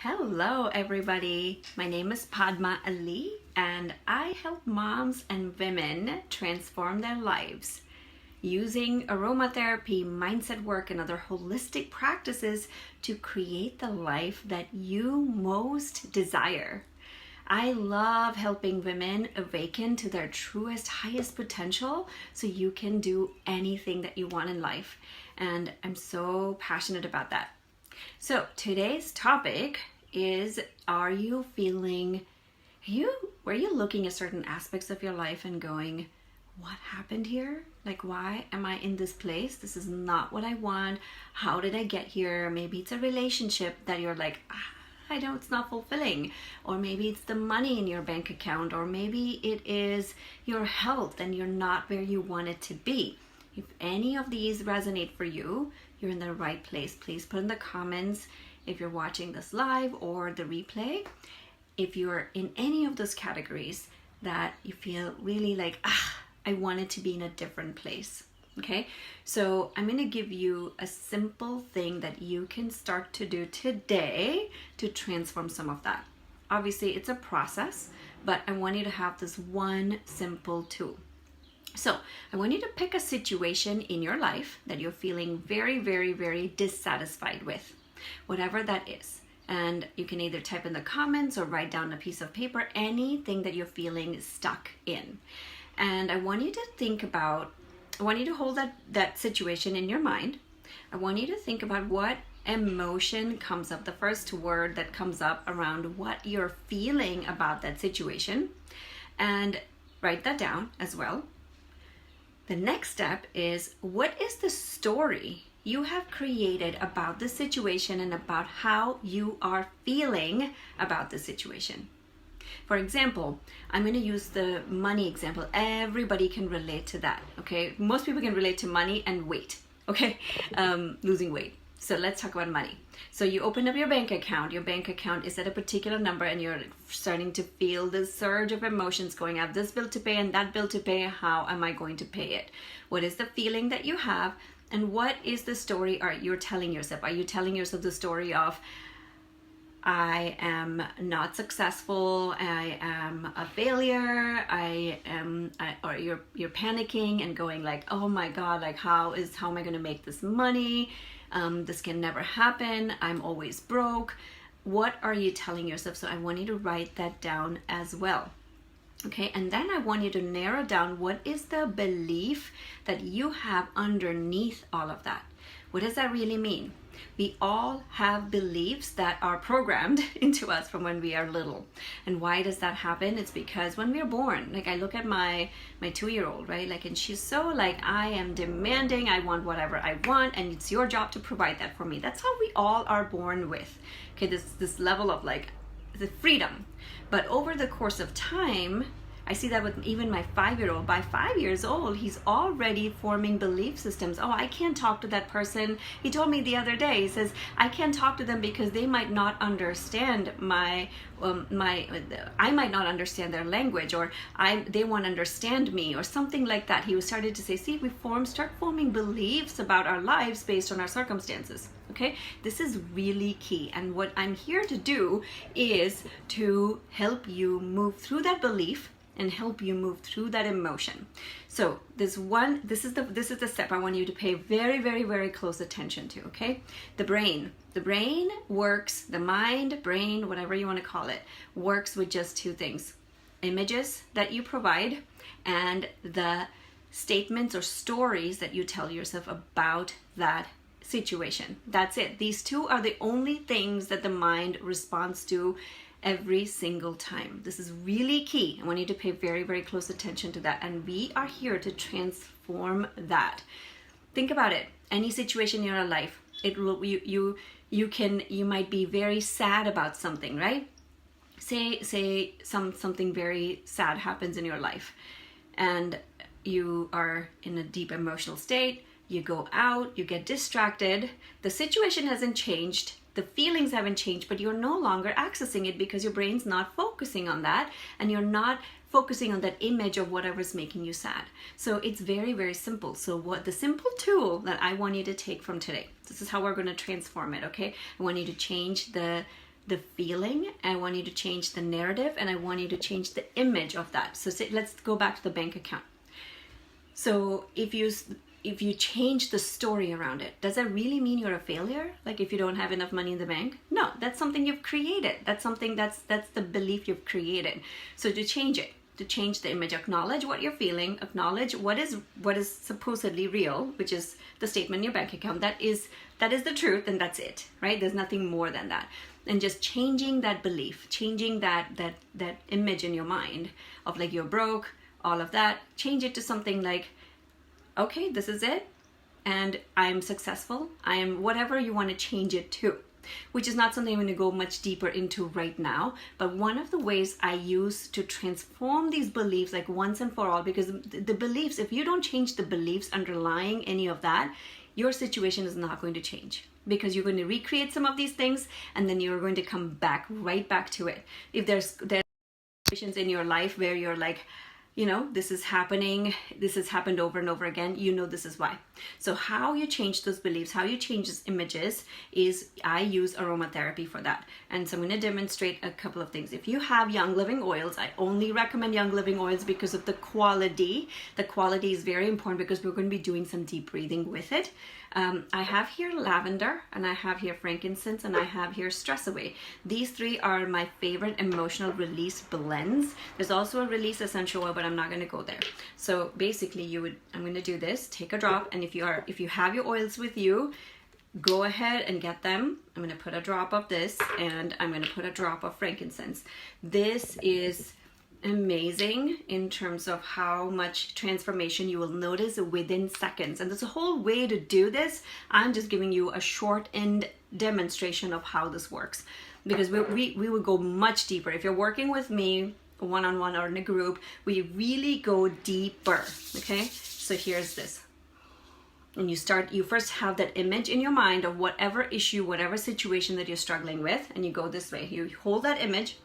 Hello everybody, my name is Padma Ali and I help moms and women transform their lives using aromatherapy, mindset work, and other holistic practices to create the life that you most desire. I love helping women awaken to their truest, highest potential so you can do anything that you want in life. And I'm so passionate about that. So today's topic is, were you looking at certain aspects of your life and going, what happened here? Like, why am I in this place? This is not what I want. How did I get here? Maybe it's a relationship that you're like, I know it's not fulfilling. Or maybe it's the money in your bank account. Or maybe it is your health and you're not where you want it to be. If any of these resonate for you, you're in the right place. Please put in the comments if you're watching this live or the replay. If you're in any of those categories that you feel really like, I wanted to be in a different place. Okay, so I'm going to give you a simple thing that you can start to do today to transform some of that. Obviously, it's a process, but I want you to have this one simple tool. So I want you to pick a situation in your life that you're feeling very, very, very dissatisfied with, whatever that is. And you can either type in the comments or write down a piece of paper, anything that you're feeling stuck in. And I want you to hold that situation in your mind. I want you to think about what emotion comes up, the first word that comes up around what you're feeling about that situation, and write that down as well. The next step is, what is the story you have created about the situation and about how you are feeling about the situation? For example, I'm going to use the money example. Everybody can relate to that, okay? Most people can relate to money and weight, okay? Losing weight. So let's talk about money. So you open up your bank account. Your bank account is at a particular number and you're starting to feel this surge of emotions going, I have this bill to pay and that bill to pay. How am I going to pay it? What is the feeling that you have? And what is the story you're telling yourself? Are you telling yourself the story of, I am not successful, I am a failure, or you're panicking and going like, oh my God, like how am I going to make this money? This can never happen. I'm always broke. What are you telling yourself? So I want you to write that down as well. Okay, and then I want you to narrow down what is the belief that you have underneath all of that. What does that really mean? We all have beliefs that are programmed into us from when we are little. And why does that happen? It's because when we're born, like I look at my 2-year-old, right? Like, and she's so like, I am demanding, I want whatever I want, and it's your job to provide that for me. That's how we all are born with. Okay, this level of like the freedom. But over the course of time, I see that with even my 5-year-old. By 5 years old, he's already forming belief systems. Oh, I can't talk to that person. He told me the other day, he says, I can't talk to them because they might not understand I might not understand their language, or they won't understand me, or something like that. He was started to say, see, we start forming beliefs about our lives based on our circumstances. Okay, this is really key. And what I'm here to do is to help you move through that belief and help you move through that emotion. So this is the step I want you to pay very, very, very close attention to, okay? The brain works, the mind, brain, whatever you want to call it, works with just two things: images that you provide and the statements or stories that you tell yourself about that situation. That's it. These two are the only things that the mind responds to every single time. This is really key. I want you to pay very, very close attention to that. And we are here to transform that. Think about it. Any situation in your life, you might be very sad about something, right? Say something very sad happens in your life and you are in a deep emotional state. You go out, you get distracted. The situation hasn't changed. The feelings haven't changed, but you're no longer accessing it because your brain's not focusing on that, and you're not focusing on that image of whatever's making you sad. So it's very, very simple. So what the simple tool that I want you to take from today, this is how we're going to transform it, okay? I want you to change the the feeling, I want you to change the narrative, and I want you to change the image of that. So let's go back to the bank account. So if you change the story around it, does that really mean you're a failure? Like if you don't have enough money in the bank? No, that's something you've created. That's something that's the belief you've created. So to change it, to change the image, acknowledge what you're feeling, acknowledge what is supposedly real, which is the statement in your bank account. That is the truth, and that's it, right? There's nothing more than that. And just changing that belief, changing that image in your mind of like you're broke, all of that, change it to something like, okay, this is it, and I'm successful. I am whatever you want to change it to, which is not something I'm going to go much deeper into right now. But one of the ways I use to transform these beliefs like once and for all, because the beliefs, if you don't change the beliefs underlying any of that, your situation is not going to change, because you're going to recreate some of these things and then you're going to come back right back to it. If there's situations in your life where you're like, you know, this is happening, this has happened over and over again, you know this is why. So how you change those beliefs, how you change those images is I use aromatherapy for that. And so I'm going to demonstrate a couple of things. If you have Young Living oils, I only recommend Young Living oils because of the quality. The quality is very important because we're going to be doing some deep breathing with it. I have here lavender, and I have here frankincense, and I have here stress away. These three are my favorite emotional release blends. There's also a release essential oil, but I'm not going to go there. So basically I'm going to do this, take a drop, and if you have your oils with you, go ahead and get them. I'm going to put a drop of this, and I'm going to put a drop of frankincense. This is amazing in terms of how much transformation you will notice within seconds. And there's a whole way to do this. I'm just giving you a short-end demonstration of how this works, because we will go much deeper. If you're working with me one-on-one or in a group, we really go deeper. Okay, so here's this. And you first have that image in your mind of whatever issue, whatever situation that you're struggling with, and you go this way. You hold that image,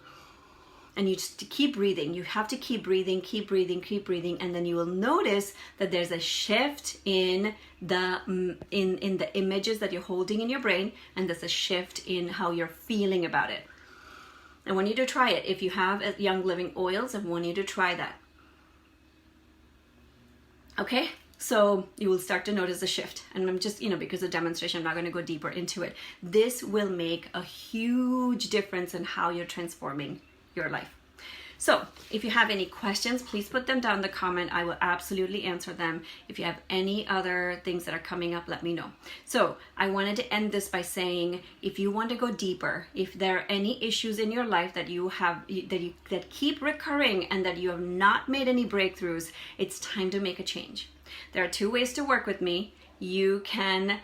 and you just keep breathing. You have to keep breathing, keep breathing, keep breathing, and then you will notice that there's a shift in the images that you're holding in your brain, and there's a shift in how you're feeling about it. I want you to try it. If you have Young Living oils, I want you to try that. Okay? So you will start to notice a shift. And I'm just, because of demonstration, I'm not going to go deeper into it. This will make a huge difference in how you're transforming your life. So if you have any questions, please put them down in the comment. I will absolutely answer them. If you have any other things that are coming up, let me know. So I wanted to end this by saying, if you want to go deeper, if there are any issues in your life that you have that keep recurring and that you have not made any breakthroughs, it's time to make a change. There are two ways to work with me. You can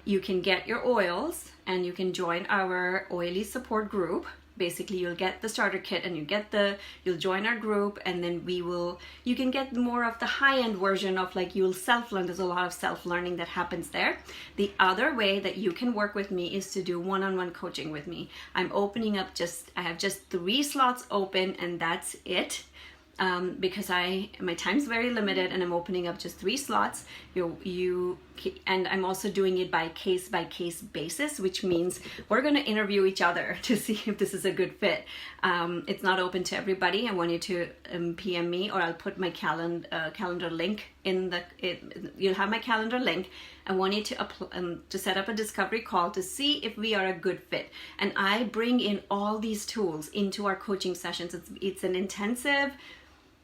get your oils and you can join our oily support group. Basically, you'll get the starter kit and you'll join our group, and then you can get more of the high-end version of like you'll self-learn. There's a lot of self-learning that happens there. The other way that you can work with me is to do one-on-one coaching with me. I'm opening up I have just 3 slots open, and that's it. Because my time's very limited, and I'm opening up just 3 slots. And I'm also doing it by case basis, which means we're going to interview each other to see if this is a good fit. It's not open to everybody. I want you to PM me, or I'll put my calendar link you'll have my calendar link. I want you to set up a discovery call to see if we are a good fit. And I bring in all these tools into our coaching sessions. It's an intensive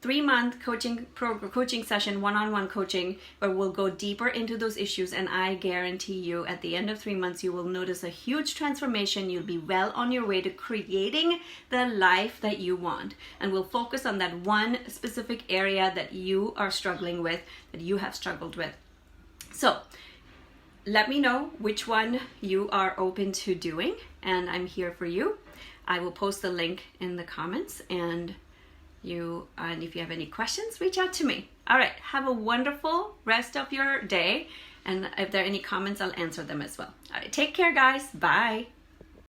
3-month coaching session, one-on-one coaching, where we'll go deeper into those issues, and I guarantee you at the end of 3 months you will notice a huge transformation. You'll be well on your way to creating the life that you want, and we'll focus on that one specific area that you are struggling with, that you have struggled with. So let me know which one you are open to doing, and I'm here for you. I will post the link in the comments, and if you have any questions, reach out to me. All right, have a wonderful rest of your day, and if there are any comments, I'll answer them as well. All right, take care, guys. Bye.